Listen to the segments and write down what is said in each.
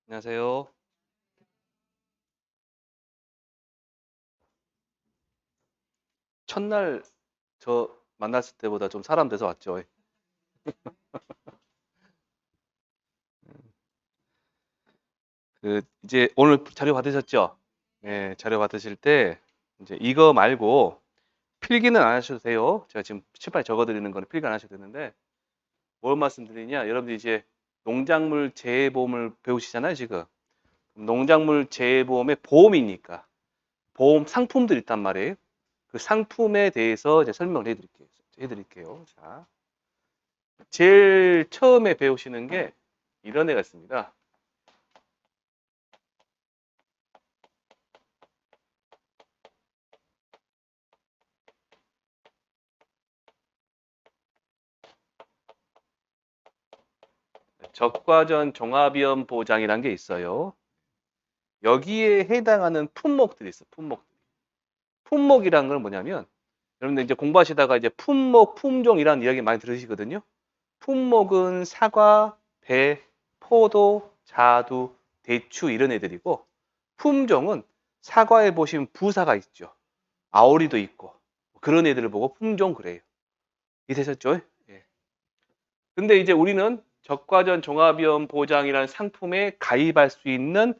안녕하세요. 첫날 저 만났을 때보다 좀 사람 돼서 왔죠. 이제 오늘 자료 받으셨죠? 네, 자료 받으실 때 이제 이거 말고 필기는 안 하셔도 돼요. 제가 지금 칠판에 적어드리는 거는 필기 안 하셔도 되는데 뭘 말씀드리냐? 여러분들 이제 농작물 재보험을 배우시잖아요, 지금. 농작물 재보험의 보험이니까 보험 상품들이 있단 말이에요. 그 상품에 대해서 이제 설명을 해드릴게요. 자, 제일 처음에 배우시는 게 이런 애가 있습니다. 적과전 종합위험 보장이라는 게 있어요. 여기에 해당하는 품목들이 있어요. 품목이란 건 뭐냐면 여러분들 이제 공부하시다가 이제 품목, 품종이라는 이야기 많이 들으시거든요. 품목은 사과, 배, 포도, 자두, 대추 이런 애들이고 품종은 사과에 보시면 부사가 있죠. 아오리도 있고 그런 애들을 보고 품종 그래요. 이해되셨죠? 예. 근데 이제 우리는 적과전 종합위험 보장이라는 상품에 가입할 수 있는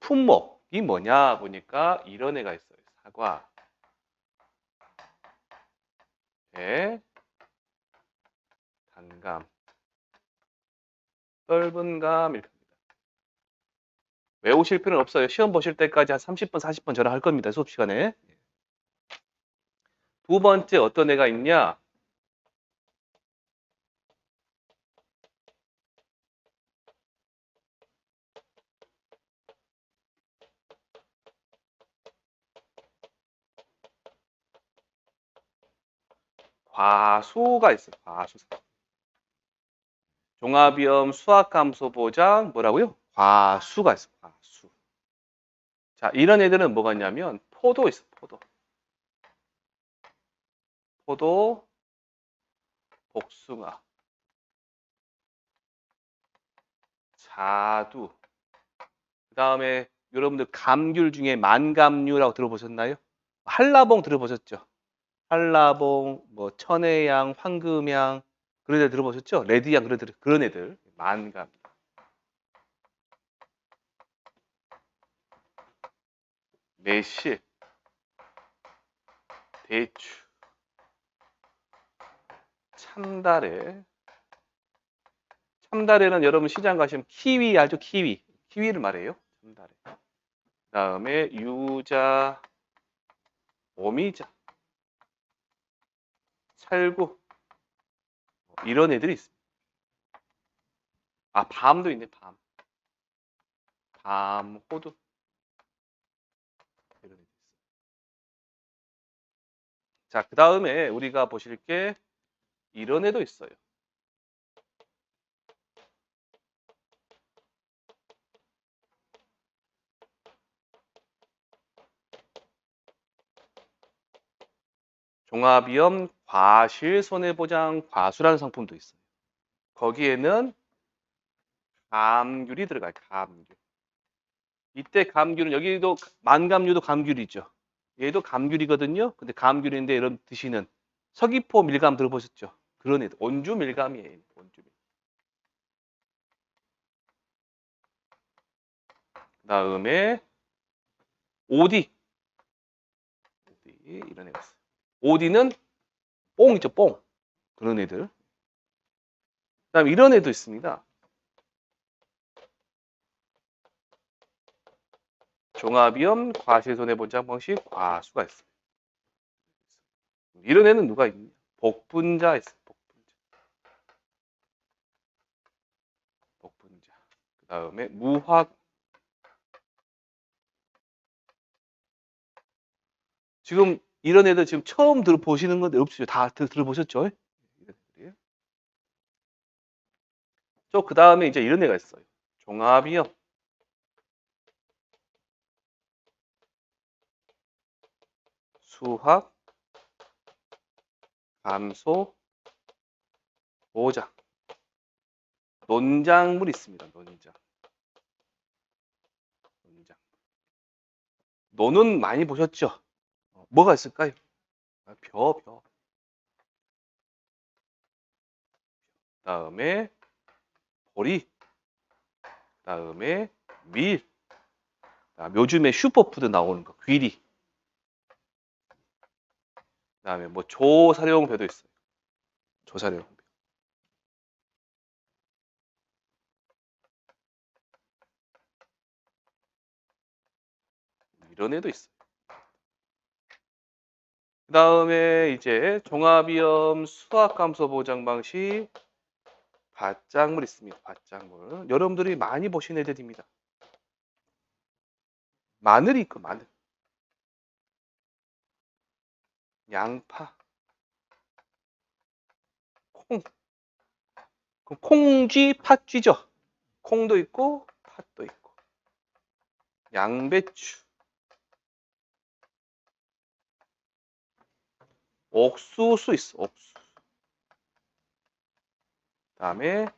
품목이 뭐냐 보니까 이런 애가 있어요. 사과, 배, 단감, 떫은감 이렇게 합니다. 외우실 필요는 없어요. 시험 보실 때까지 한 30분, 40분 저랑 할 겁니다. 수업 시간에. 두 번째 어떤 애가 있냐? 과수가 있어요. 과수. 종합위험 수학감소 보장 뭐라고요? 과수가 있어요. 과수. 자, 이런 애들은 뭐가 있냐면 포도 있어. 포도, 복숭아, 자두. 그 다음에 여러분들 감귤 중에 만감류라고 들어보셨나요? 한라봉 들어보셨죠? 한라봉, 뭐 천혜향, 황금향 그런 애들 들어보셨죠? 레드향 그런 애들 만감. 매실, 대추, 참다래. 참다래는 여러분 시장 가시면 키위 알죠? 키위를 말해요. 참다래. 그다음에 유자, 오미자, 살구 이런 애들이 있습니다. 아, 밤도 있네. 밤, 호두 이런 애들 있어요. 자, 그 다음에 우리가 보실 게 이런 애도 있어요. 종합위험 과실 손해보장 과수라는 상품도 있어요. 거기에는 감귤이 들어가요. 감귤. 이때 감귤은 여기도 만감류도 감귤이죠. 얘도 감귤이거든요. 근데 감귤인데 여러분 드시는 서귀포 밀감 들어보셨죠? 그런 애들. 온주 밀감이에요. 온주 밀감. 그다음에 오디. 오디 이런 애가 있어요. 오디는 뽕 있죠, 뽕. 그런 애들. 그다음에 이런 애도 있습니다. 종합위험 과실손해보장 방식 과수가 있어요. 이런 애는 누가 있냐? 복분자 있어요. 복분자. 그다음에 무화과. 지금 이런 애들 지금 처음 들어보시는 건데 없으죠? 다 들어보셨죠? 또 그 다음에 이제 이런 애가 있어요. 종합이요. 수학, 감소, 보장. 논작물 있습니다. 논작. 노는 많이 보셨죠? 뭐가 있을까요? 벼. 다음에 보리. 다음에 밀. 요즘에 슈퍼푸드 나오는 거, 귀리. 그다음에 뭐 조사룡배도 있어요. 조사룡배. 이런 애도 있어요. 그다음에 이제 종합위험 수학감소 보장 방식 밭작물 있습니다. 밭작물. 여러분들이 많이 보신 애들입니다. 마늘이 있고 마늘. 양파. 콩. 그 콩쥐, 팥쥐죠. 콩도 있고 팥도 있고. 양배추. 옥수수 있어. 옥수수. 그다음에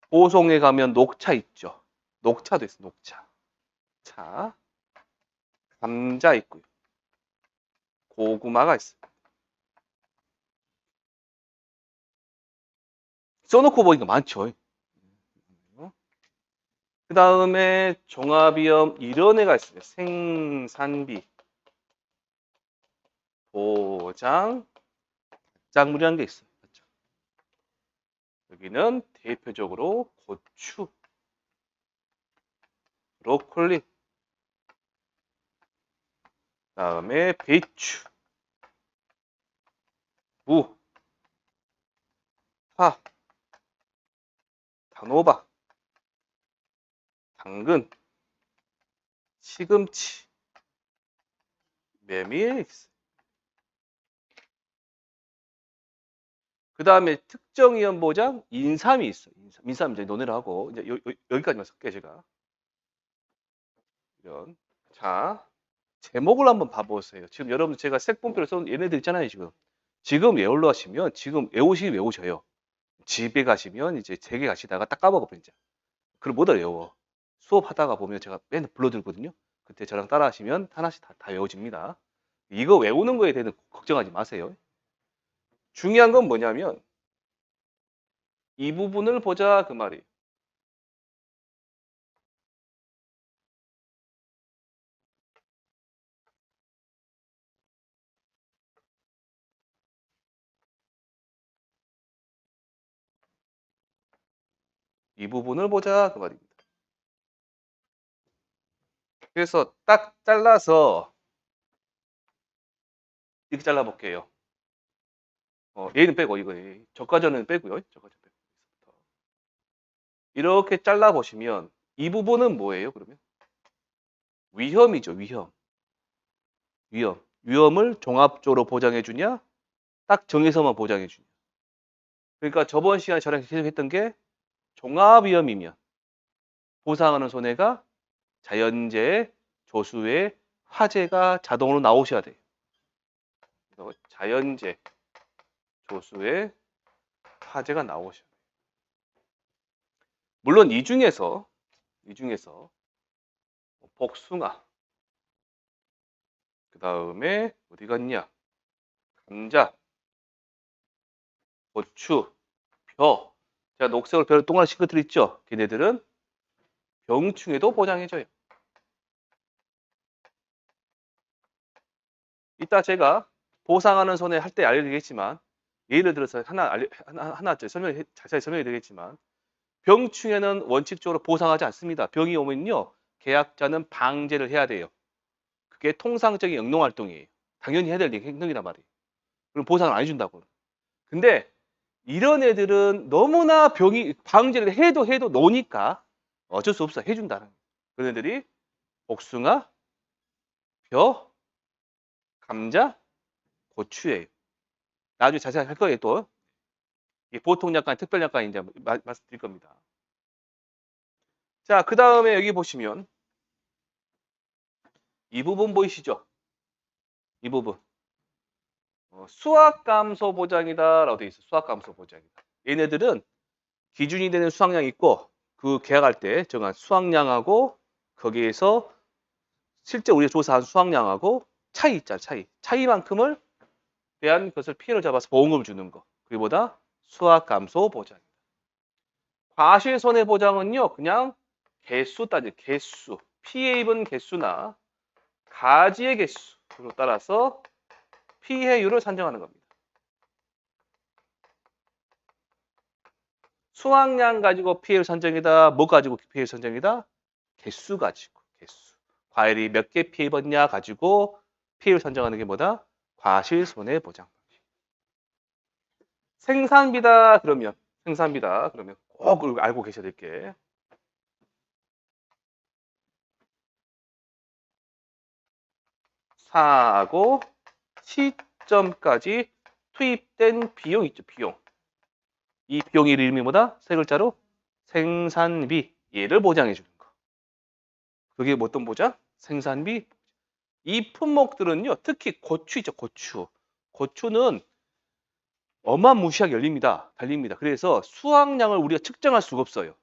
보송에 가면 녹차 있죠. 녹차도 있어. 녹차. 차. 감자 있고요. 고구마가 있어요. 써놓고 보니까 많죠. 그 다음에 종합위험 이런 애가 있어요. 생산비, 보장, 작물이라는 게 있어요. 그렇죠? 여기는 대표적으로 고추, 브로콜리, 그다음에 배추, 무, 파, 단호박, 당근, 시금치, 메밀 있어요. 그 다음에 특정위험 보장 인삼이 있어요. 인삼 이제 논의를 하고 이제 여기까지만 쓸게요 제가. 이런. 자, 제목을 한번 봐보세요. 지금 여러분 제가 색본표를 써놓은 얘네들 있잖아요 지금. 지금 외우러 가시면 지금 외우시긴 외우셔요. 집에 가시면 이제 제게 가시다가 딱 까먹어 이제. 그걸 못 외워. 수업하다가 보면 제가 맨날 불러들거든요. 그때 저랑 따라 하시면 하나씩 다 외워집니다. 이거 외우는 거에 대해서 걱정하지 마세요. 중요한 건 뭐냐면 이 부분을 보자 그 말이에요. 이 부분을 보자 그 말입니다. 그래서 딱 잘라서 이렇게 잘라볼게요. 얘는 빼고 이거 저가전은 빼고요. 저가전 빼고. 이렇게 잘라보시면 이 부분은 뭐예요 그러면? 위험이죠. 위험. 위험을 종합적으로 보장해 주냐? 딱 정해서만 보장해 주냐? 그러니까 저번 시간에 저랑 계속 했던 게 종합위험이면 보상하는 손해가 자연재해, 조수의 화재가 자동으로 나오셔야 돼요. 자연재해, 조수의 화재가 나오셔야 돼요. 물론 이 중에서 복숭아, 그 다음에 어디 갔냐? 감자, 고추, 벼. 제가 녹색으로 벼를 동그랗게 싱크들 있죠? 걔네들은 병충해도 보장해줘요. 이따 제가 보상하는 손해 할 때 알려드리겠지만 예를 들어서 하나 자세히 설명해 드리겠지만 병충해는 원칙적으로 보상하지 않습니다. 병이 오면요. 계약자는 방제를 해야 돼요. 그게 통상적인 영농활동이에요. 당연히 해야 될 행동이란 말이에요. 그럼 보상을 안 해준다고. 근데 이런 애들은 너무나 병이 방제를 해도 노니까 어쩔 수 없어 해준다는 거예요. 그런 애들이 복숭아, 벼, 감자, 고추예요. 나중에 자세히 할 거예요 또. 보통 약관, 특별 약관 이제 말씀드릴 겁니다. 자, 그 다음에 여기 보시면 이 부분 보이시죠? 이 부분. 수학 감소 보장이다라고 되어 있어. 수학 감소 보장이다. 얘네들은 기준이 되는 수학량이 있고 그 계약할 때 정한 수학량하고 거기에서 실제 우리가 조사한 수확량하고 차이 있잖아, 차이. 차이만큼을 대한 것을 피해를 잡아서 보험금을 주는 거. 그보다 수확 감소 보장. 과실 손해 보장은요, 그냥 개수 따지, 개수. 피해 입은 개수나 가지의 개수로 따라서 피해율을 산정하는 겁니다. 수확량 가지고 피해율 산정이다. 뭐 가지고 피해율 산정이다? 개수 가지고, 개수. 과일이 몇 개 피해 입었냐 가지고 피해율 산정하는 게 뭐다? 과실 손해 보장. 생산비다 그러면 생산비다 그러면 꼭 알고 계셔야 될 게 사고 시점까지 투입된 비용 있죠, 비용. 이 비용의 이름이 뭐다? 세 글자로 생산비. 얘를 보장해 주는 거. 그게 뭐 어떤 보장? 생산비. 이 품목들은요, 특히 고추 있죠, 고추. 고추는 어마무시하게 달립니다. 그래서 수확량을 우리가 측정할 수가 없어요.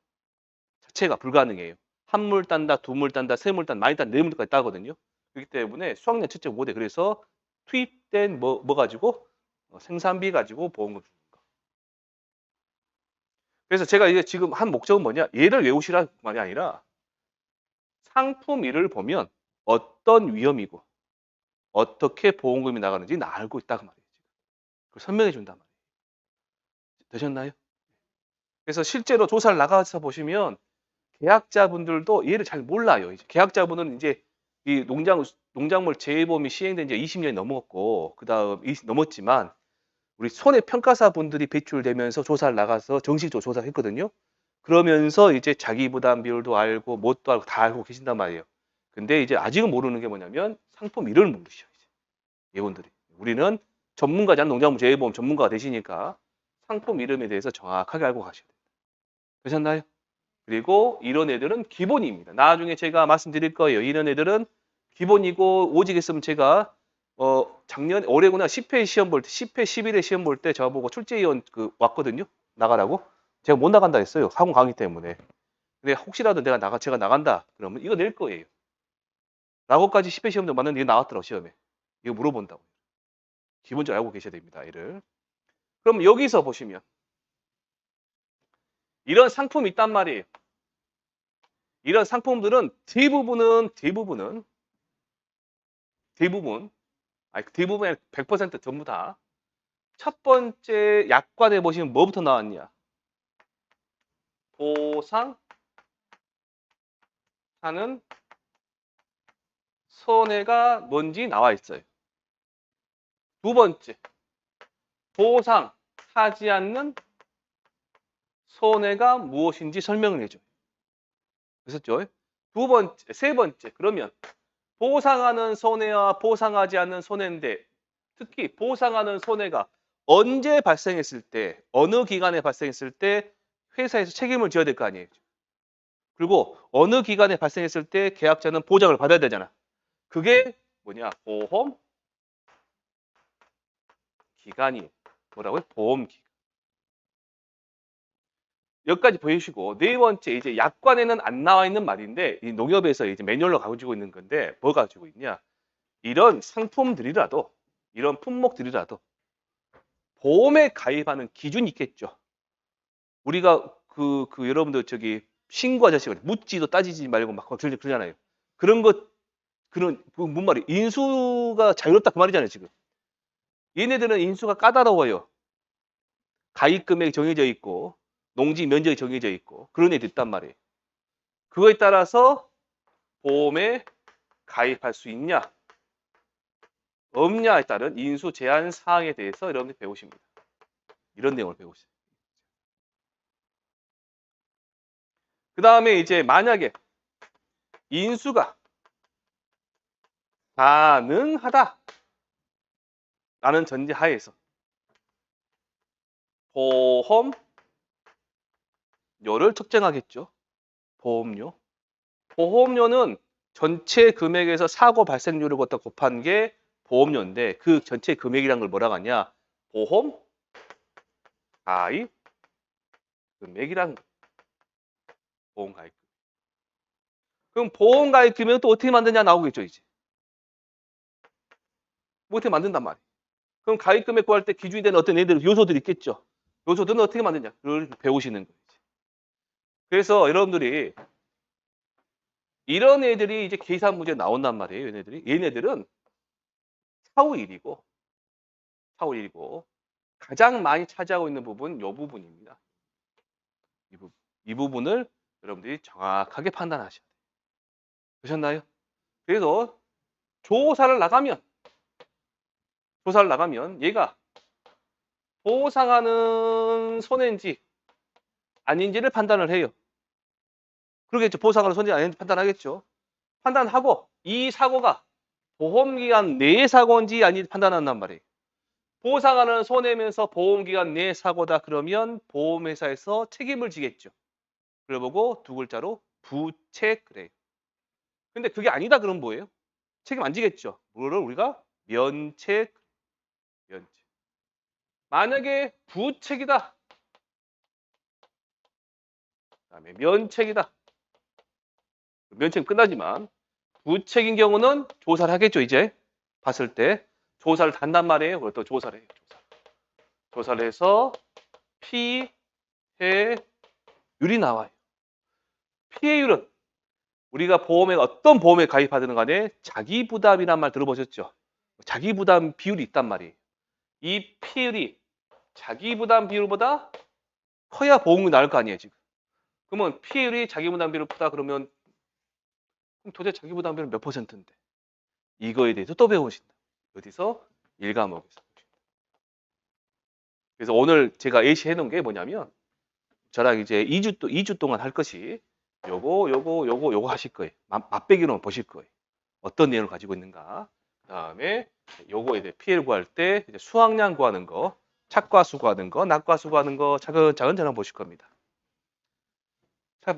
자체가 불가능해요. 한 물 딴다, 두 물 딴다, 세 물 딴다, 많이 딴다, 네 물까지 따거든요. 그렇기 때문에 수확량 측정 못해. 그래서 투입된 뭐 가지고 생산비 가지고 보험금 주는 거. 그래서 제가 이제 지금 한 목적은 뭐냐? 얘를 외우시라는 말이 아니라 상품위를 보면 어떤 위험이고 어떻게 보험금이 나가는지 나 알고 있다 그 말이에요. 그걸 설명해 준단 말이에요. 되셨나요? 그래서 실제로 조사를 나가서 보시면 계약자분들도 얘를 잘 몰라요. 이제 계약자분은 이제 이 농작물 재해보험이 시행된 지 20년이 넘었고 그다음 넘었지만 우리 손해평가사 분들이 배출되면서 조사를 나가서 정식적으로 조사를 했거든요. 그러면서 이제 자기 부담 비율도 알고 뭣도 알고 다 알고 계신단 말이에요. 근데 이제 아직은 모르는 게 뭐냐면 상품 이름을 모르셔. 예원들이. 우리는 전문가지 않은 농작물 재해보험 전문가가 되시니까 상품 이름에 대해서 정확하게 알고 가셔야 돼요. 되셨나요? 그리고 이런 애들은 기본입니다. 나중에 제가 말씀드릴 거예요. 이런 애들은 기본이고 오직 있으면 제가 작년 올해구나 10회 시험 볼 때 10회 11회 시험 볼 때 저보고 출제위원 왔거든요. 나가라고. 제가 못 나간다 했어요. 학원 강의 때문에. 근데 혹시라도 제가 나간다 그러면 이거 낼 거예요. 라고까지 10회 시험도 맞는데 이게 나왔더라고 시험에. 이거 물어본다고. 기본적으로 알고 계셔야 됩니다. 이를. 그럼 여기서 보시면 이런 상품이 있단 말이에요. 이런 상품들은 대부분 아니 대부분의 100% 전부 다 첫 번째 약관에 보시면 뭐부터 나왔냐? 보상하는 손해가 뭔지 나와 있어요. 두 번째, 보상하지 않는 손해가 무엇인지 설명을 해줘요. 그랬죠? 두 번째, 세 번째, 그러면 보상하는 손해와 보상하지 않는 손해인데 특히 보상하는 손해가 언제 발생했을 때, 어느 기간에 발생했을 때 회사에서 책임을 져야 될 거 아니에요. 그리고 어느 기간에 발생했을 때 계약자는 보장을 받아야 되잖아. 그게 뭐냐? 보험 기간이 뭐라고요? 보험 기간. 여기까지 보여주시고 네 번째 이제 약관에는 안 나와 있는 말인데 이 농협에서 이제 매뉴얼로 가지고 있는 건데 뭐 가지고 있냐? 이런 상품들이라도 이런 품목들이라도 보험에 가입하는 기준이 있겠죠. 우리가 여러분들 저기 신고 아저씨 묻지도 따지지 말고 막 그러잖아요. 그런 것 뭔 말이 인수가 자유롭다 그 말이잖아요 지금. 얘네들은 인수가 까다로워요. 가입 금액이 정해져 있고 농지 면적이 정해져 있고 그런 애들 있단 말이에요. 그거에 따라서 보험에 가입할 수 있냐 없냐에 따른 인수 제한 사항에 대해서 여러분들이 배우십니다. 이런 내용을 배우시죠. 그 다음에 이제 만약에 인수가 가능하다 라는 전제 하에서 보험료를 측정하겠죠. 보험료. 보험료는 전체 금액에서 사고 발생률을 갖다 곱한 게 보험료인데 그 전체 금액이란 걸 뭐라고 하냐? 보험 가입 금액이란 보험 가입. 그럼 보험 가입금액은 또 어떻게 만드냐 나오겠죠, 이제. 뭐 어떻게 만든단 말이에요. 그럼 가입금액 구할 때 기준이 되는 어떤 애들, 요소들이 있겠죠. 요소들은 어떻게 만드냐를 배우시는 거예요. 그래서 여러분들이 이런 애들이 이제 계산 문제 나온단 말이에요. 얘네들은 사후 일이고, 사후 일이고, 가장 많이 차지하고 있는 부분, 이 부분입니다. 이 부분을 여러분들이 정확하게 판단하셔야 돼요. 그러셨나요? 그래서 조사를 나가면 얘가 보상하는 손해인지 아닌지를 판단을 해요. 그러겠죠. 보상하는 손해인지 아닌지 판단하겠죠. 판단하고 이 사고가 보험기간 내의 사고인지 아닌지 판단한단 말이에요. 보상하는 손해면서 보험기간 내 사고다 그러면 보험회사에서 책임을 지겠죠. 그래보고 두 글자로 부책 그래요. 근데 그게 아니다 그럼 뭐예요? 책임 안 지겠죠. 뭐를 우리가 면책. 만약에 부책이다. 그다음에 면책이다. 면책은 끝나지만 부책인 경우는 조사를 하겠죠. 이제 봤을 때 조사를 한단 말이에요. 그걸 또 조사를 해요. 조사를 해서 피해율이 나와요. 피해율은 우리가 어떤 보험에 가입하든 간에 자기 부담이란 말 들어보셨죠? 자기 부담 비율이 있단 말이에요. 이 피해율이 자기 부담 비율보다 커야 보험이 나을 거 아니에요, 지금. 그러면 피해율이 자기 부담 비율을 크다 그러면 그럼 도대체 자기 부담 비율은 몇 %인데? 이거에 대해서 또 배우신다. 어디서? 1과목에서. 그래서 오늘 제가 예시해 놓은 게 뭐냐면 저랑 이제 2주 동안 할 것이 요거 하실 거예요. 맛배기로 보실 거예요. 어떤 내용을 가지고 있는가. 그다음에 요거에 대해 피해를 구할 때 이제 수확량 구하는 거, 착과수 구하는 거, 낙과수 구하는 거 차근차근 저랑 보실 겁니다.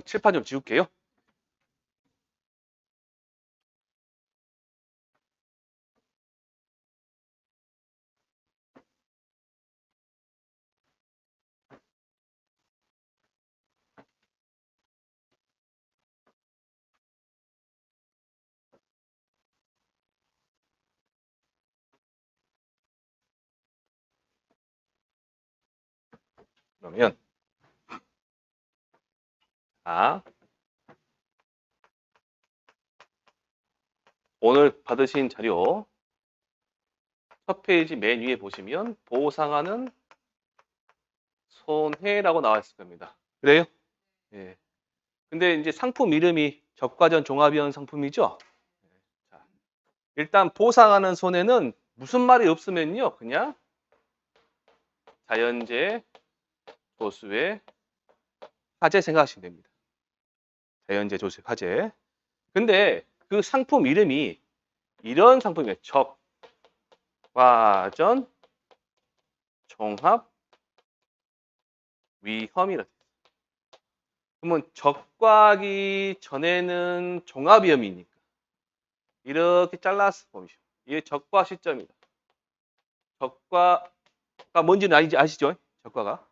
칠판 좀 지울게요. 그러면 오늘 받으신 자료 첫 페이지 맨 위에 보시면 보상하는 손해라고 나와 있을 겁니다. 그래요? 예. 근데 이제 상품 이름이 적과전 종합이원 상품이죠? 자, 일단 보상하는 손해는 무슨 말이 없으면요. 그냥 자연재해, 조수의 화재 생각하시면 됩니다. 자연재해, 조수의 화재. 근데 그 상품 이름이 이런 상품이에요. 적과전 종합 위험이라. 그러면 적과하기 전에는 종합위험이니까 이렇게 잘라서 보시죠. 이게 적과 시점이다. 적과가 뭔지는 아시죠? 적과가.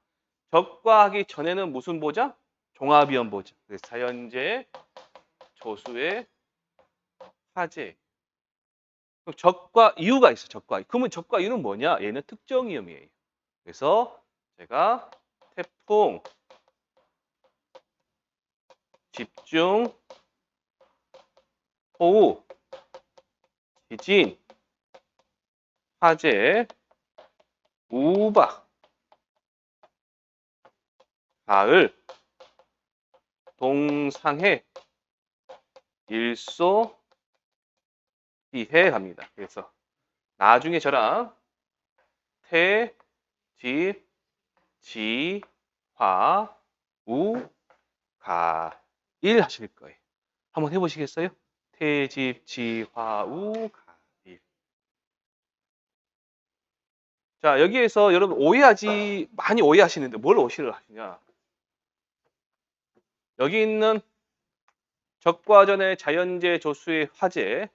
적과하기 전에는 무슨 보장? 종합위험 보장. 그래서 자연재해, 조수의 화재. 그럼 적과 이유가 있어. 적과. 그러면 적과 이유는 뭐냐? 얘는 특정 위험이에요. 그래서 제가 태풍, 집중, 호우, 지진, 화재, 우박, 가을, 동상해, 일소, 피해 갑니다. 그래서 나중에 저랑 태, 집, 지, 화, 우, 가, 일 하실 거예요. 한번 해보시겠어요? 태, 집, 지, 화, 우, 가, 일. 자, 여기에서 여러분 많이 오해하시는데 뭘 오해를 하시냐? 여기 있는 적과전의 자연재해, 조수의 화재,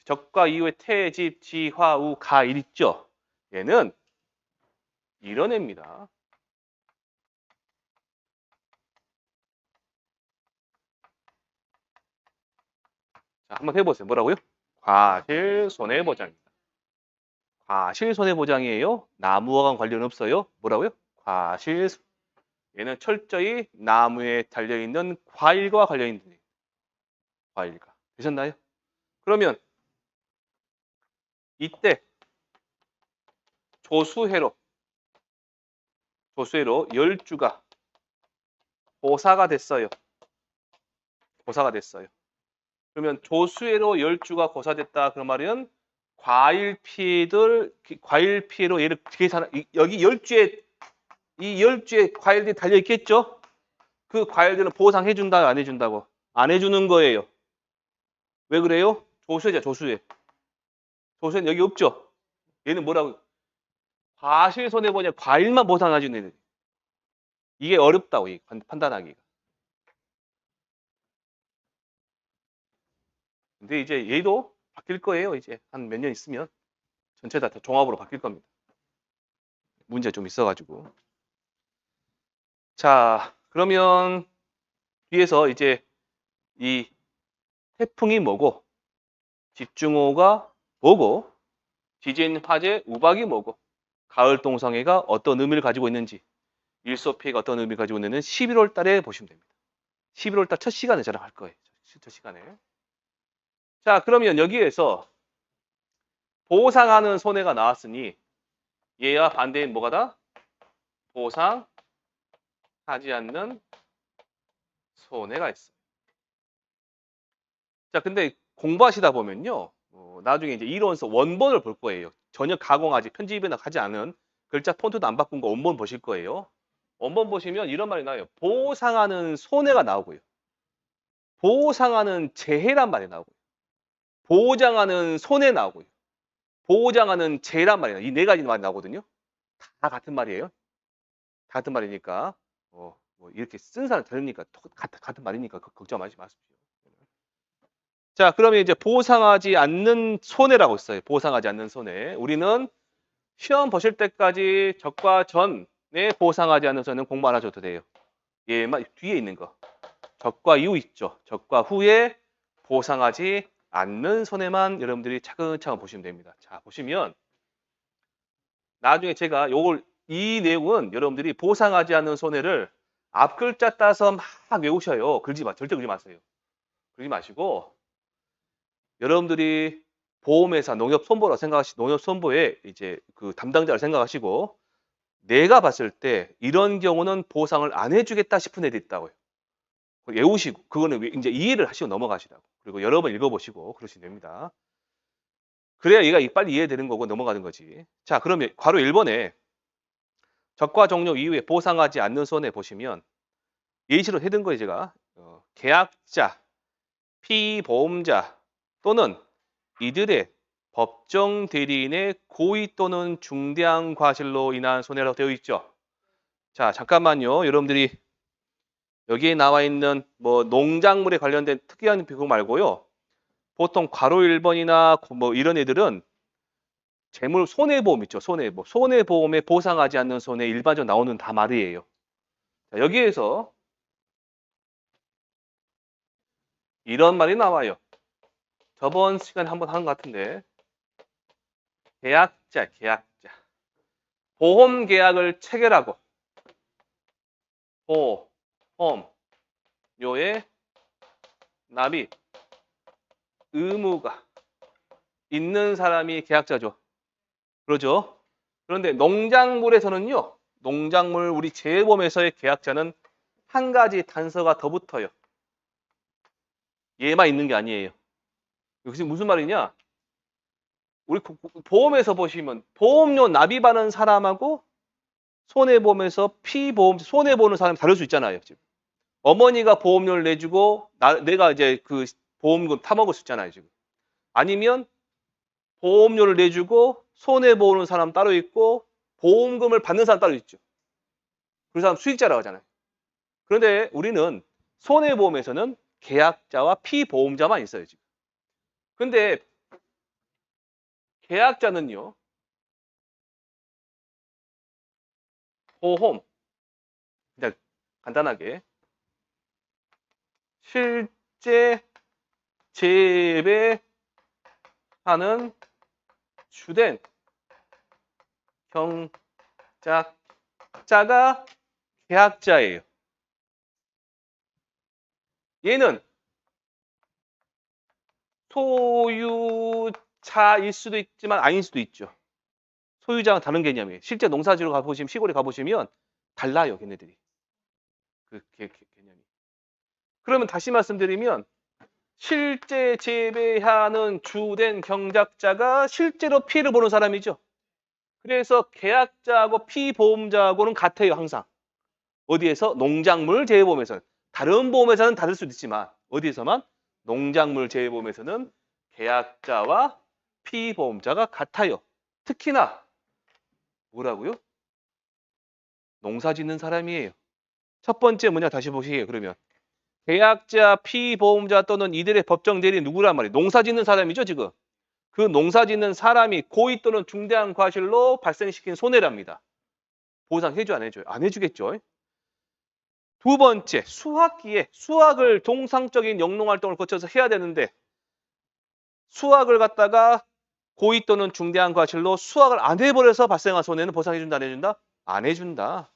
적과 이후에 태, 집, 지, 화, 우, 가, 일 있죠? 얘는 이런 애입니다. 자, 한번 해보세요. 뭐라고요? 과실손해보장입니다. 과실손해보장이에요. 나무와 관련 없어요. 뭐라고요? 과실. 얘는 철저히 나무에 달려있는 과일과 관련 있는 과일과. 되셨나요? 그러면 이때 조수회로 10주가 고사가 됐어요. 고사가 됐어요. 그러면 조수회로 10주가 고사됐다. 그 말은 과일 피해로 얘를 계산, 여기 10주에, 이 10주에 과일들이 달려있겠죠? 그 과일들은 보상해준다, 안 해준다고? 안 해주는 거예요. 왜 그래요? 조수회자, 조수회. 조수회는 여기 없죠? 얘는 뭐라고? 과실손해보장 과일만 보상해주는 애들. 이게 어렵다고, 판단하기가. 근데 이제 얘도 바뀔 거예요. 이제 한 몇 년 있으면 전체 다 종합으로 바뀔 겁니다. 문제 좀 있어가지고. 자, 그러면 뒤에서 이제 이 태풍이 뭐고, 집중호우가 뭐고, 지진, 화재, 우박이 뭐고, 가을 동성애가 어떤 의미를 가지고 있는지, 일소 피해가 어떤 의미를 가지고 있는지는 11월 달에 보시면 됩니다. 11월 달 첫 시간에 저랑 할 거예요. 첫 시간에. 자, 그러면 여기에서 보상하는 손해가 나왔으니 얘와 반대인 뭐가 다? 보상하지 않는 손해가 있어요. 자, 근데 공부하시다 보면요. 나중에 이제 이론서 원본을 볼 거예요. 전혀 가공하지, 편집이나 하지 않은 글자 폰트도 안 바꾼 거 원본 보실 거예요. 원본 보시면 이런 말이 나와요. 보상하는 손해가 나오고요. 보상하는 재해란 말이 나오고요. 보장하는 손해 나오고요. 보장하는 재해란 말이 나와요. 이 네 가지 말이 나오거든요. 다 같은 말이에요. 다 같은 말이니까 뭐 이렇게 쓴 사람 들으니까 같은 말이니까 걱정하지 마십시오. 자, 그러면 이제 보상하지 않는 손해라고 있어요. 보상하지 않는 손해. 우리는 시험 보실 때까지 적과 전에 보상하지 않는 손해는 공부 안 하셔도 돼요. 얘만 뒤에 있는 거. 적과 이후 있죠. 적과 후에 보상하지 않는 손해만 여러분들이 차근차근 보시면 됩니다. 자, 보시면 나중에 제가 이 내용은 여러분들이 보상하지 않는 손해를 앞 글자 따서 막 외우셔요. 절대 그러지 마세요. 그러지 마시고 여러분들이 보험회사 농협손보라 농협손보에 이제 그 담당자를 생각하시고 내가 봤을 때 이런 경우는 보상을 안 해주겠다 싶은 애들이 있다고요. 외우시고 그거는 이제 이해를 하시고 넘어가시라고. 그리고 여러 번 읽어보시고 그러시면 됩니다. 그래야 얘가 빨리 이해되는 거고 넘어가는 거지. 자, 그러면 괄호 1번에 적과 종료 이후에 보상하지 않는 손해 보시면 예시로 해둔 거예요, 제가. 계약자, 피보험자 또는 이들의 법정 대리인의 고의 또는 중대한 과실로 인한 손해라고 되어 있죠. 자, 잠깐만요. 여러분들이 여기에 나와 있는 뭐 농작물에 관련된 특이한 비용 말고요. 보통 괄호 1번이나 뭐 이런 애들은 재물 손해보험 있죠. 손해보험. 손해보험에 보상하지 않는 손해 일반적으로 나오는 다 말이에요. 자, 여기에서 이런 말이 나와요. 저번 시간에 한번 한 것 같은데 계약자. 보험 계약을 체결하고 보험료의 납입 의무가 있는 사람이 계약자죠. 그러죠? 그런데 농작물에서는요. 농작물 우리 재보험에서의 계약자는 한 가지 단서가 더 붙어요. 얘만 있는 게 아니에요. 여기서 무슨 말이냐? 우리 보험에서 보시면 보험료 납입하는 사람하고 손해보험에서 손해보는 사람이 다를 수 있잖아요. 지금. 어머니가 보험료를 내주고 내가 이제 그 보험금 타먹을 수 있잖아요. 지금. 아니면 보험료를 내주고 손해보는 사람 따로 있고 보험금을 받는 사람 따로 있죠. 그 사람 수익자라고 하잖아요. 그런데 우리는 손해보험에서는 계약자와 피보험자만 있어요. 지금. 근데 계약자는요. 보험 그냥 간단하게 실제 재배하는 주된 경작자가 계약자예요. 얘는 소유자일 수도 있지만 아닐 수도 있죠. 소유자는 다른 개념이에요. 실제 농사지로 가보시면, 시골에 가보시면 달라요, 걔네들이. 그 개념이. 그러면 다시 말씀드리면 실제 재배하는 주된 경작자가 실제로 피해를 보는 사람이죠. 그래서 계약자하고 피보험자하고는 같아요, 항상. 어디에서? 농작물 재해보험에서는. 다른 보험회사는 다를 수도 있지만 어디에서만? 농작물 재해보험에서는 계약자와 피보험자가 같아요. 특히나 뭐라고요? 농사 짓는 사람이에요. 첫 번째 뭐냐 다시 보시게요. 그러면 계약자, 피보험자 또는 이들의 법정 대리인 누구란 말이에요? 농사 짓는 사람이죠, 지금. 그 농사 짓는 사람이 고의 또는 중대한 과실로 발생시킨 손해랍니다. 보상해줘, 안 해줘요? 안 해주겠죠. 두 번째, 수확기에 수확을 동상적인 영농활동을 거쳐서 해야 되는데 수확을 갖다가 고의 또는 중대한 과실로 수확을 안 해버려서 발생한 손해는 보상해준다, 안 해준다? 안 해준다.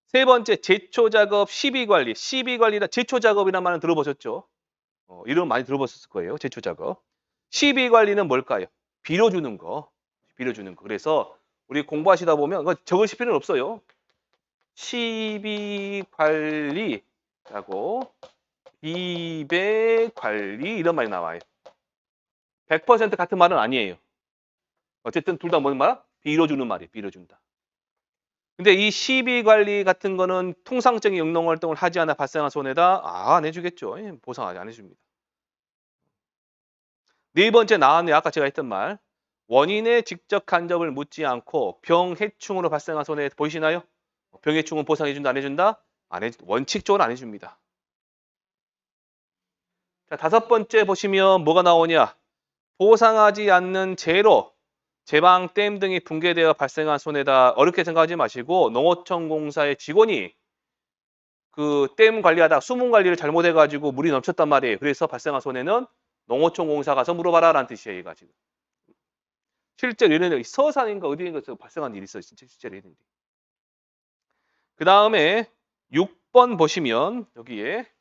세 번째, 제초작업 시비관리. 시비관리라 제초작업이라는 말은 들어보셨죠? 이름 많이 들어보셨을 거예요. 제초작업. 시비관리는 뭘까요? 빌어주는 거. 빌어주는 거. 그래서 우리 공부하시다 보면 그거 적으실 필요는 없어요. 시비관리라고 비배관리 이런 말이 나와요. 100% 같은 말은 아니에요. 어쨌든 둘 다 뭔 말? 빌어주는 말이에요. 빌어준다. 근데 이 시비관리 같은 거는 통상적인 영농활동을 하지 않아 발생한 손해다? 안 해주겠죠. 보상 안 해줍니다. 네 번째 나왔네요. 아까 제가 했던 말. 원인의 직접 간접을 묻지 않고 병해충으로 발생한 손해 보이시나요? 병해충은 보상해준다, 안 해준다? 원칙적으로 안 해줍니다. 자, 다섯 번째 보시면 뭐가 나오냐? 보상하지 않는 재로 제방, 댐 등이 붕괴되어 발생한 손해다. 어렵게 생각하지 마시고 농어촌 공사의 직원이 그 댐 관리하다 수문 관리를 잘못해가지고 물이 넘쳤단 말이에요. 그래서 발생한 손해는 농어촌 공사 가서 물어봐라라는 뜻이에요. 얘가 지금. 실제로 이런 일이 서산인가 어디인가에서 발생한 일이 있어요. 진짜 실제로 이런 일이. 그 다음에 6번 보시면 여기에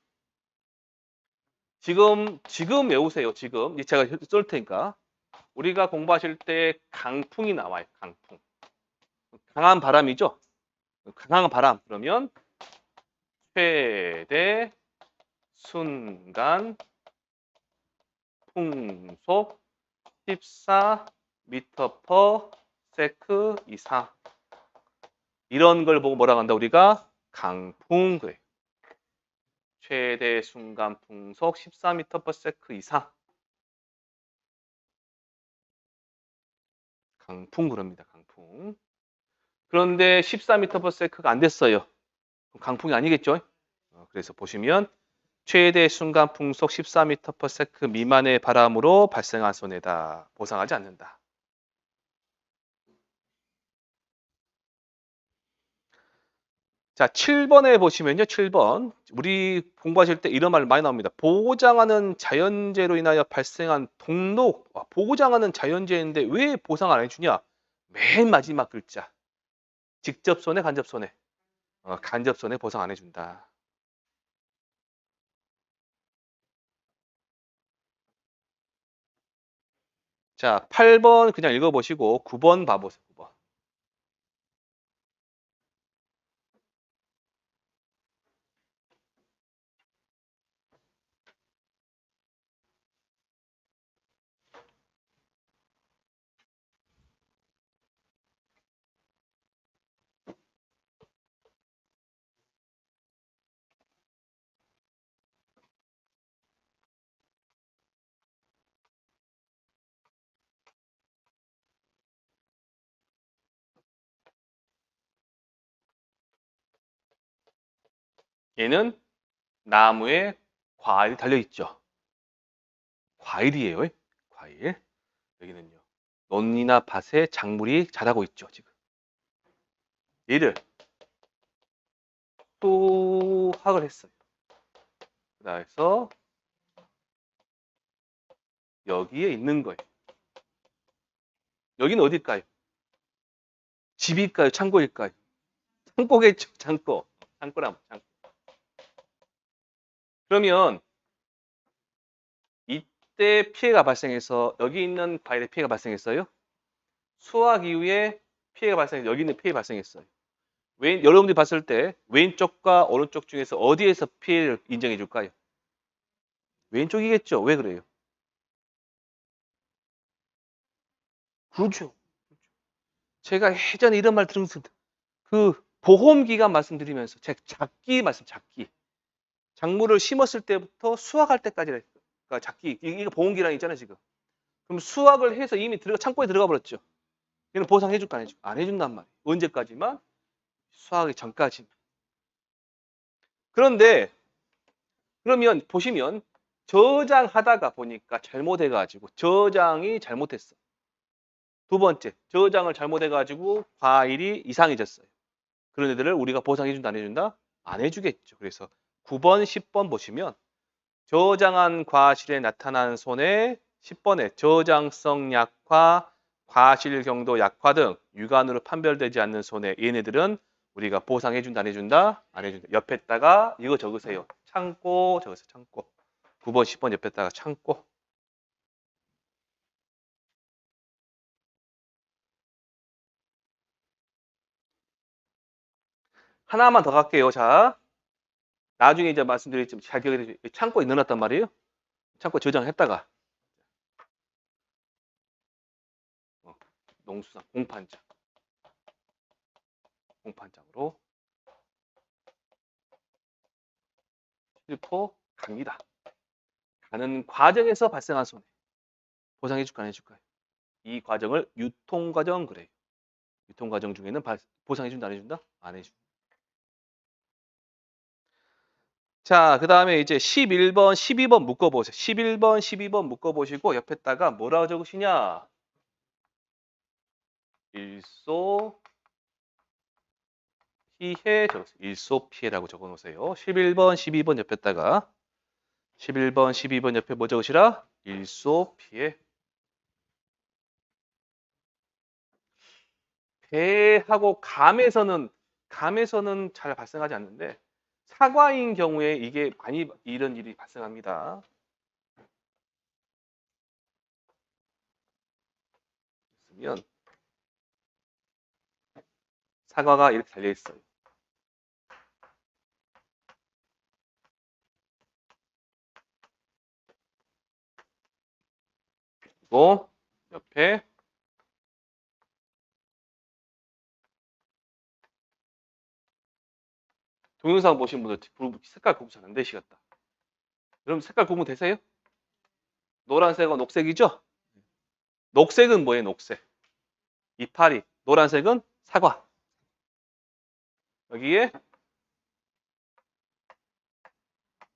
지금 외우세요. 지금 제가 쏠 테니까 우리가 공부하실 때 강풍이 나와요. 강풍. 강한 바람이죠. 강한 바람 그러면 최대 순간 풍속 14m/s 이상 이런 걸 보고 뭐라고 한다 우리가 강풍 그래. 최대 순간 풍속 14m/s 이상 강풍 그럽니다. 강풍. 그런데 14m/s가 안 됐어요. 강풍이 아니겠죠? 그래서 보시면 최대 순간 풍속 14m/s 미만의 바람으로 발생한 손해다. 보상하지 않는다. 자, 7번에 보시면요. 7번. 우리 공부하실 때 이런 말 많이 나옵니다. 보장하는 자연재해로 인하여 발생한 동록. 보장하는 자연재해인데 왜 보상 안 해주냐? 맨 마지막 글자. 직접 손해, 간접 손해. 간접 손해 보상 안 해준다. 자, 8번 그냥 읽어보시고 9번 봐보세요. 9번. 얘는 나무에 과일이 달려있죠. 과일이에요. 과일. 여기는요. 논이나 밭에 작물이 자라고 있죠. 지금. 얘를 수확을 했어요. 그래서 여기에 있는 거예요. 여기는 어딜까요? 집일까요? 창고일까요? 창고겠죠. 창고. 창고란 창고. 그러면 이때 피해가 발생해서 여기 있는 과일에 피해가 발생했어요. 수확 이후에 피해가 발생해서 여기 있는 피해 발생했어요. 여러분들이 봤을 때 왼쪽과 오른쪽 중에서 어디에서 피해를 인정해 줄까요? 왼쪽이겠죠. 왜 그래요? 그렇죠. 제가 예전에 이런 말 들으면서 그 보험기간 말씀드리면서 작기 작기. 작물을 심었을 때부터 수확할 때까지 그러니까 작기. 이게 보험기간 있잖아요, 지금. 그럼 수확을 해서 이미 창고에 들어가 버렸죠. 얘는 보상해 줄까 안 해줄까? 안 해준단 말이에요. 언제까지만? 수확하기 전까지. 그런데 그러면 보시면 저장하다가 보니까 잘못해가지고 저장이 잘못했어. 두 번째, 저장을 잘못해가지고 과일이 이상해졌어요. 그런 애들을 우리가 보상해준다 안 해준다? 안 해주겠죠. 그래서 9번, 10번 보시면 저장한 과실에 나타난 손해 10번에 저장성 약화, 과실 경도 약화 등 육안으로 판별되지 않는 손해 얘네들은 우리가 보상해준다 안 해준다? 안 해준다. 옆에다가 이거 적으세요. 창고 적으세요. 창고. 9번, 10번 옆에다가 창고. 하나만 더 갈게요. 자, 나중에 이제 말씀드리겠지만 잘 기억해 주세요. 창고에 넣어놨단 말이에요. 창고에 저장했다가 농수산 공판장으로 싣고 갑니다. 가는 과정에서 발생한 손해 보상해 줄까 안 해줄까요? 이 과정을 유통과정 그래요. 유통과정 중에는 보상해 준다 안 해준다? 안 해준다. 자, 그 다음에 이제 11번, 12번 묶어보세요. 11번, 12번 묶어보시고 옆에다가 뭐라고 적으시냐? 일소 피해 적으세요. 일소 피해라고 적어놓으세요. 11번, 12번 옆에다가 11번, 12번 옆에 뭐 적으시라? 일소 피해. 배하고 감에서는 잘 발생하지 않는데 사과인 경우에 이게 많이 이런 일이 발생합니다. 그러면 사과가 이렇게 달려 있어요. 그리고 옆에 동영상 보신 분들 색깔 구분 잘 안 되시겠다. 여러분 색깔 구분 되세요? 노란색은 녹색이죠? 녹색은 뭐예요? 녹색. 이파리. 노란색은 사과. 여기에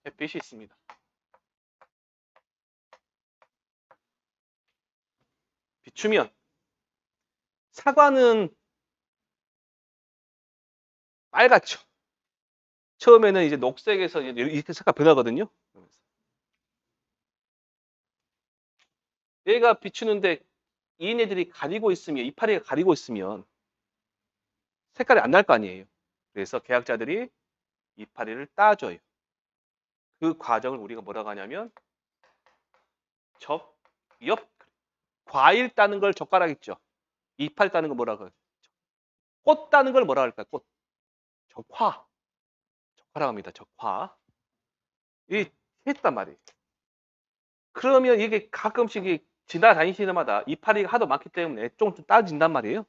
햇빛이 있습니다. 비추면 사과는 빨갛죠. 처음에는 이제 녹색에서 이렇게 색깔 변하거든요. 얘가 비추는데 얘네들이 가리고 있으면 이파리가 가리고 있으면 색깔이 안 날 거 아니에요. 그래서 계약자들이 이파리를 따줘요. 그 과정을 우리가 뭐라고 하냐면 접엽 과일 따는 걸 젓가락 있죠. 이파리 따는 걸 뭐라고 해요? 꽃 따는 걸 뭐라 할까요? 꽃. 적화. 적화라고 합니다. 적화. 이 했단 말이에요. 그러면 이게 가끔씩 지나다니시는 마다 이파리가 하도 많기 때문에 좀 따진단 말이에요.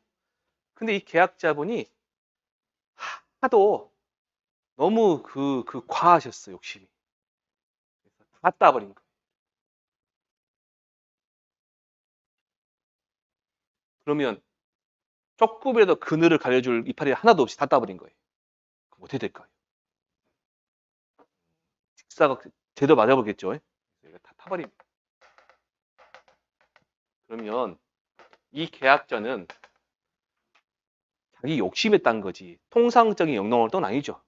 근데 이 계약자분이 하도 너무 과하셨어요, 욕심이. 다 따버린 거예요. 그러면 조금이라도 그늘을 가려줄 이파리 하나도 없이 다 따버린 거예요. 그럼 어떻게 될까요? 직사가 제대로 맞아보겠죠? 다 타버립니다. 그러면 이 계약자는 자기 욕심에 딴 거지 통상적인 영농활동은 아니죠.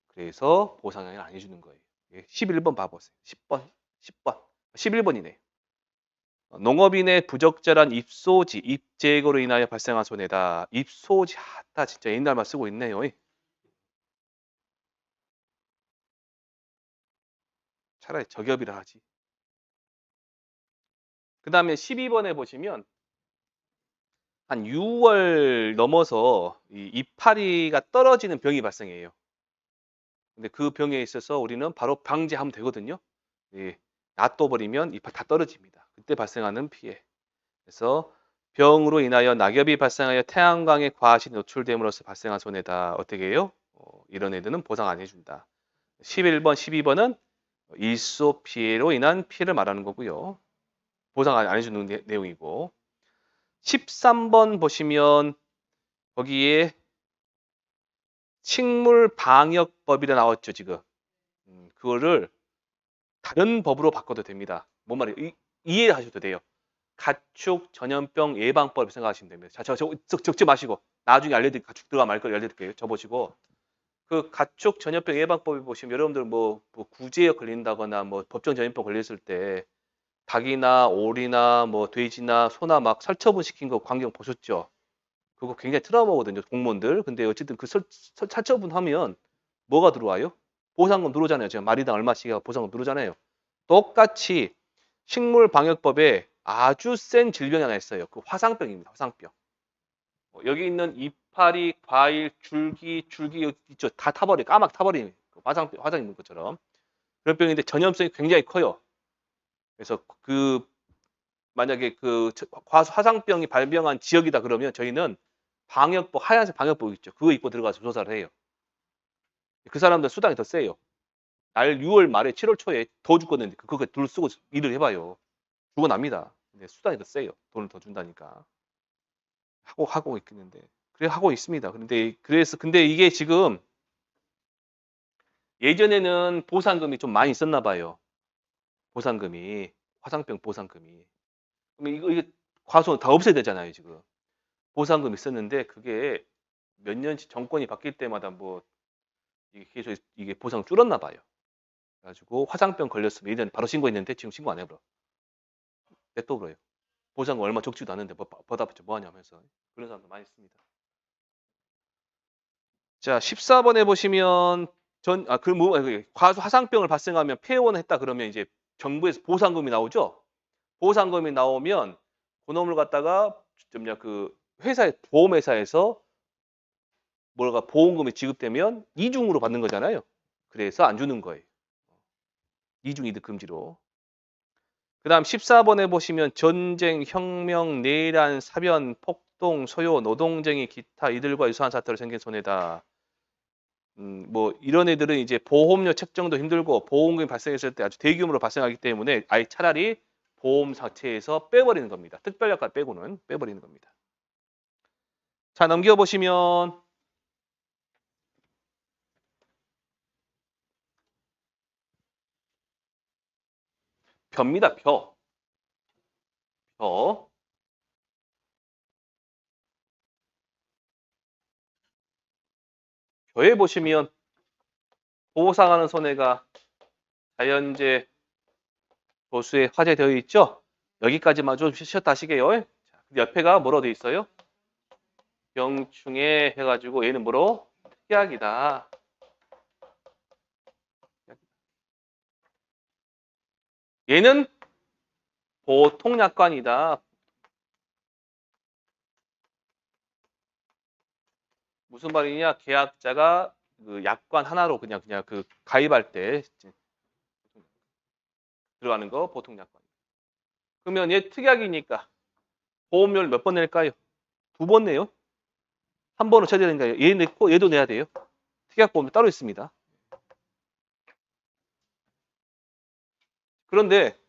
그래서 보상을 안 해주는 거예요. 11번 봐보세요. 10번, 10번, 11번이네. 농업인의 부적절한 입소지, 입제거로 인하여 발생한 손해다. 입소지, 다 진짜 옛날만 쓰고 있네요. 차라리 저격이라 하지. 그 다음에 12번에 보시면 한 6월 넘어서 이 이파리가 떨어지는 병이 발생해요. 근데 그 병에 있어서 우리는 바로 방지하면 되거든요. 예, 놔둬버리면 이파리 다 떨어집니다. 그때 발생하는 피해. 그래서 병으로 인하여 낙엽이 발생하여 태양광에 과시 노출됨으로써 발생한 손해다. 어떻게 해요? 이런 애들은 보상 안 해준다. 11번, 12번은 일소 피해로 인한 피해를 말하는 거고요. 보상 안 해주는 내용이고. 13번 보시면 거기에 식물방역법이라 나왔죠, 지금. 그거를 다른 법으로 바꿔도 됩니다. 뭔 말이에요? 이해하셔도 돼요. 가축 전염병 예방법 생각하시면 됩니다. 자, 적지 마시고 나중에 가축 들어가 말 걸 알려드릴게요. 적어보시고 그 가축 전염병 예방법에 보시면 여러분들 뭐 구제에 걸린다거나 뭐 법정 전염병 걸렸을 때 닭이나 오리나 뭐 돼지나 소나 막 살처분 시킨 거 광경 보셨죠? 그거 굉장히 트라우마거든요, 공무원들. 근데 어쨌든 그 살처분 하면 뭐가 들어와요? 보상금 들어오잖아요. 제가 마리당 얼마씩 보상금 들어오잖아요. 똑같이 식물방역법에 아주 센 질병이 하나 있어요. 그 화상병입니다. 화상병. 여기 있는 이파리, 과일, 줄기 있죠. 다 타버리, 까맣게 타버리는 화상 있는 것처럼. 그런 병인데 전염성이 굉장히 커요. 그래서 그 만약에 그 화상병이 발병한 지역이다 그러면 저희는 방역복, 하얀색 방역복 있죠. 그거 입고 들어가서 조사를 해요. 그 사람들 수당이 더 세요. 날 6월 말에 7월 초에 더 죽겠는데 그거 둘 쓰고 일을 해봐요. 죽어납니다. 근데 수당이 더 세요. 돈을 더 준다니까. 하고 있겠는데. 그래, 하고 있습니다. 근데 이게 지금 예전에는 보상금이 좀 많이 있었나 봐요. 보상금이. 화상병 보상금이. 그러면 이거 과수 다 없애야 되잖아요, 지금. 보상금 있었는데 그게 몇 년씩 정권이 바뀔 때마다 뭐 이게 계속 이게 보상 줄었나 봐요. 그래가지고 화상병 걸렸으면 예전에 바로 신고했는데 지금 신고 안 해버려. 냅둬 버려요. 보상금 얼마 적지도 않은데 받아봤자 뭐하냐 하면서 그런 사람도 많이 있습니다. 자, 14번에 보시면 과수 화상병을 발생하면 폐원을 했다 그러면 이제 정부에서 보상금이 나오죠. 보상금이 나오면 그놈을 갖다가 그 보험회사에서 보험금이 지급되면 이중으로 받는 거잖아요. 그래서 안 주는 거예요. 이중 이득 금지로. 그다음 14번에 보시면 전쟁, 혁명, 내란, 사변, 폭동, 소요, 노동쟁이, 기타 이들과 유사한 사태로 생긴 손해다. 뭐 이런 애들은 이제 보험료 책정도 힘들고 보험금이 발생했을 때 아주 대규모로 발생하기 때문에 아예 차라리 보험 자체에서 빼버리는 겁니다. 특별 역할 빼고는 빼버리는 겁니다. 자, 넘겨보시면 벼입니다. 벼. 벼에 보시면 보상하는 손해가 자연재 보수에 화제되어 있죠. 여기까지만 좀 쉬었다 하시게요. 옆에가 뭐로 되어 있어요? 병충해 해가지고 얘는 뭐로? 특약이다. 얘는 보통약관이다. 무슨 말이냐? 계약자가 그 약관 하나로 그냥 그 가입할 때 들어가는 거 보통약관. 그러면 얘 특약이니까 보험료를 몇 번 낼까요? 2번 내요. 한 번은 쳐야 되는가요? 얘 냈고 얘도 내야 돼요. 특약보험도 따로 있습니다. 그런데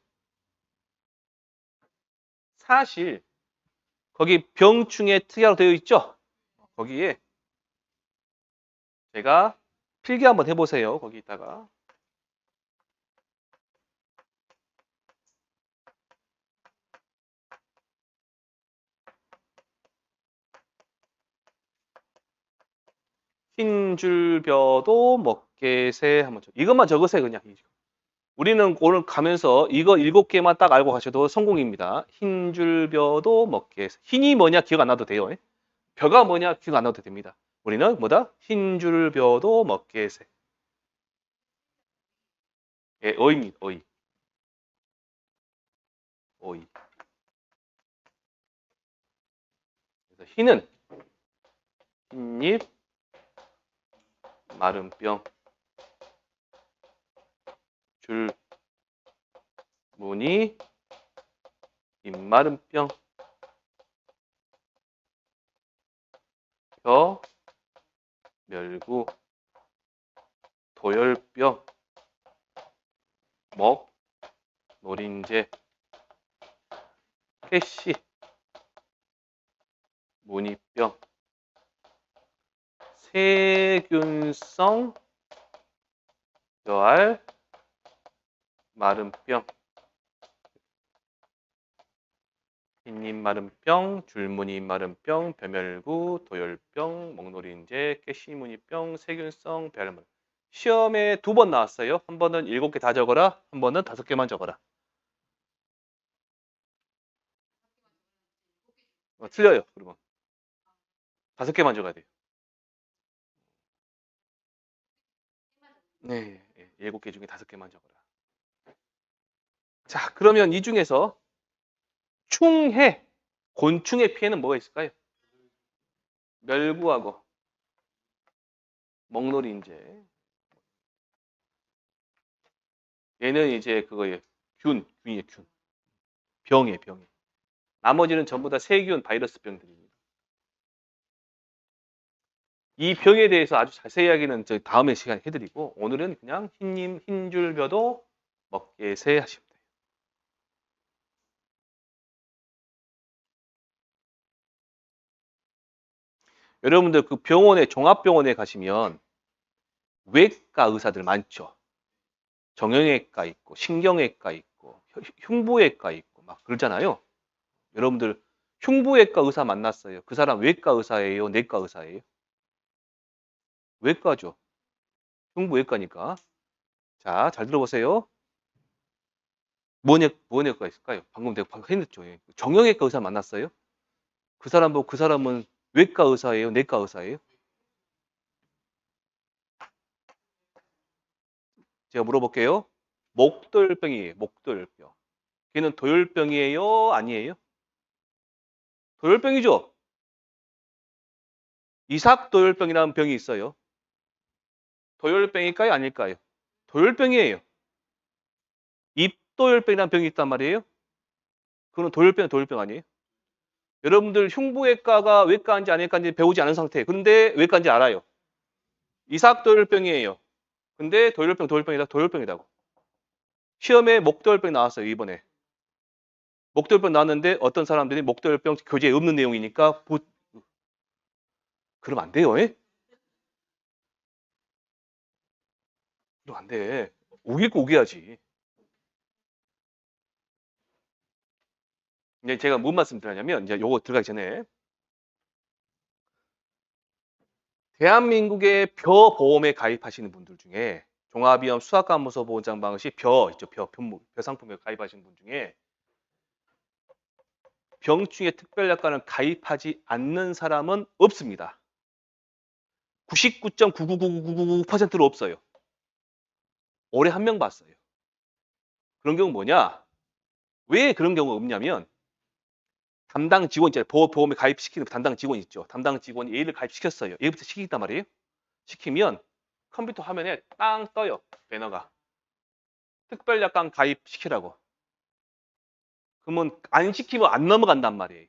사실 거기 병충해 특약으로 되어 있죠? 거기에 제가 필기 한번 해보세요. 거기다가 흰줄벼도 먹게세 한번 이것만 적으세요. 그냥 우리는 오늘 가면서 이거 7개만 딱 알고 가셔도 성공입니다. 흰줄벼도 먹게. 흰이 뭐냐 기억 안 나도 돼요. 벼가 뭐냐 기억 안 나도 됩니다. 우리는 뭐다? 흰줄벼도 먹게세. 예, 어입니다. 어이. 어이. 그래서 흰은 흰잎, 마른 병, 줄, 무늬, 입마른 병, 벼, 멸구, 도열병, 먹, 노린재, 캐시, 무늬병, 세균성, 벼알, 마른병, 흰잎 마른병, 줄무늬 마른병, 벼멸구, 도열병, 먹노린재, 깨시무늬병, 세균성, 벼알마른. 시험에 2번 나왔어요. 한 번은 7개 다 적어라. 한 번은 5개만 적어라. 틀려요. 그러면 5개만 적어야 돼요. 네, 7개 중에 5개만 적어라. 자, 그러면 이 중에서 충해, 곤충의 피해는 뭐가 있을까요? 멸구하고 먹노린재. 얘는 이제 그거예요. 균이에요, 균. 병이에요, 병이. 나머지는 전부 다 세균, 바이러스 병들입니다. 이 병에 대해서 아주 자세히 이야기는 저 다음에 시간에 해드리고 오늘은 그냥 흰줄벼도 먹게세 하시면 돼요. 여러분들 그 병원에 종합병원에 가시면 외과 의사들 많죠. 정형외과 있고 신경외과 있고 흉부외과 있고 막 그러잖아요. 여러분들 흉부외과 의사 만났어요. 그 사람 외과 의사예요? 내과 의사예요? 외과죠. 흉부외과니까. 자, 잘 들어보세요. 뭔 외과 있을까요? 방금 내가 했죠. 정형외과 의사 만났어요? 그 사람 보고 그 사람은 외과 의사예요? 내과 의사예요? 제가 물어볼게요. 목도열병이에요. 목도열병. 걔는 도열병이에요? 아니에요? 도열병이죠? 이삭도열병이라는 병이 있어요. 도열병일까요? 아닐까요? 도열병이에요. 입도열병이라는 병이 있단 말이에요. 그건 도열병 아니에요? 여러분들 흉부외과가 외과인지 아닐까인지 배우지 않은 상태. 근데 외과인지 알아요. 이삭도열병이에요. 근데 도열병이라고. 시험에 목도열병 나왔어요, 이번에. 목도열병 나왔는데 어떤 사람들이 목도열병 교재에 없는 내용이니까 그러면 안 돼요. 그러면 안 돼. 우길 거 우겨야지. 이제 제가 뭔 말씀 드리냐면 이제 요거 들어가기 전에 대한민국의 벼 보험에 가입하시는 분들 중에 종합위험 수학감무소 보장 방식 벼 있죠. 벼 상품에 가입하시는 분 중에 병충해 특별약관을 가입하지 않는 사람은 없습니다. 99.99999%로 없어요. 올해 한 명 봤어요. 그런 경우 뭐냐? 왜 그런 경우가 없냐면 담당 직원 있잖아요. 보험에 가입시키는 담당 직원 있죠. 담당 직원이 얘를 가입시켰어요. 얘부터 시키단 말이에요. 시키면 컴퓨터 화면에 땅 떠요. 배너가. 특별약관 가입시키라고. 그러면 안 시키면 안 넘어간단 말이에요.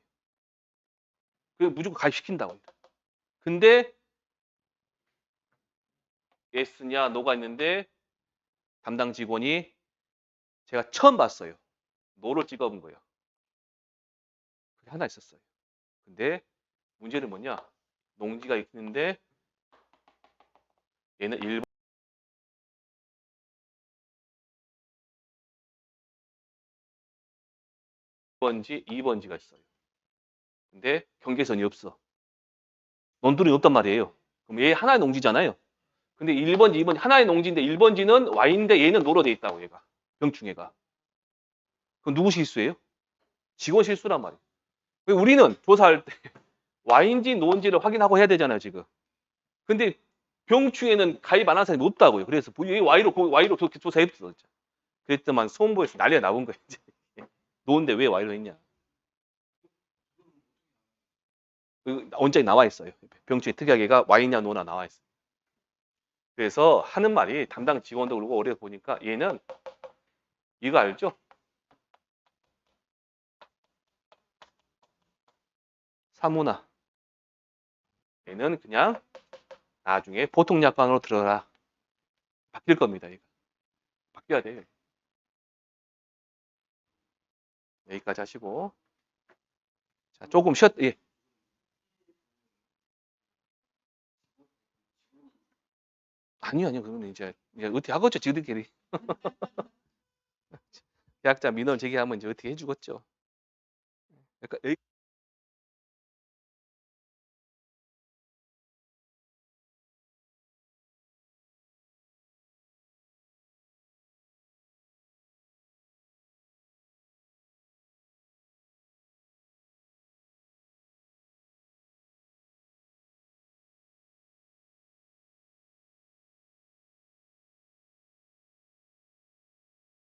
그래서 무조건 가입시킨다고. 근데 예스냐 노가 있는데 담당 직원이 제가 처음 봤어요. 노를 찍어본 거예요. 그게 하나 있었어요. 근데 문제는 뭐냐? 농지가 있는데 얘는 1번지, 2번지가 있어요. 근데 경계선이 없어. 논두렁이 없단 말이에요. 그럼 얘 하나의 농지잖아요. 근데 1번지, 2번지 하나의 농지인데 1번지는 Y인데 얘는 노로 돼 있다고 얘가. 병충해가. 그건 누구 실수예요? 직원 실수란 말이에요. 우리는 조사할 때 Y인지 노인지를 확인하고 해야 되잖아요, 지금. 근데 병충해는 가입 안 한 사람이 없다고요. 그래서 Y로 그렇게 조사했어. 그랬더만 소음부에서 난리가 나온 거예요. 이제. 노인데 왜 Y로 했냐. 원장이 나와 있어요. 병충해 특이하게가 Y냐 노나 나와 있어요. 그래서 하는 말이 담당 직원도 그러고 오래 보니까 얘는 이거 알죠? 사무나. 얘는 그냥 나중에 보통 약관으로 들어라. 바뀔 겁니다. 이거. 바뀌어야 돼요. 여기까지 하시고. 자, 조금 예. 아니요. 그러면 이제 어떻게 하겠죠, 지들끼리. 계약자 민원 제기하면 이제 어떻게 해주겠죠. 그러니까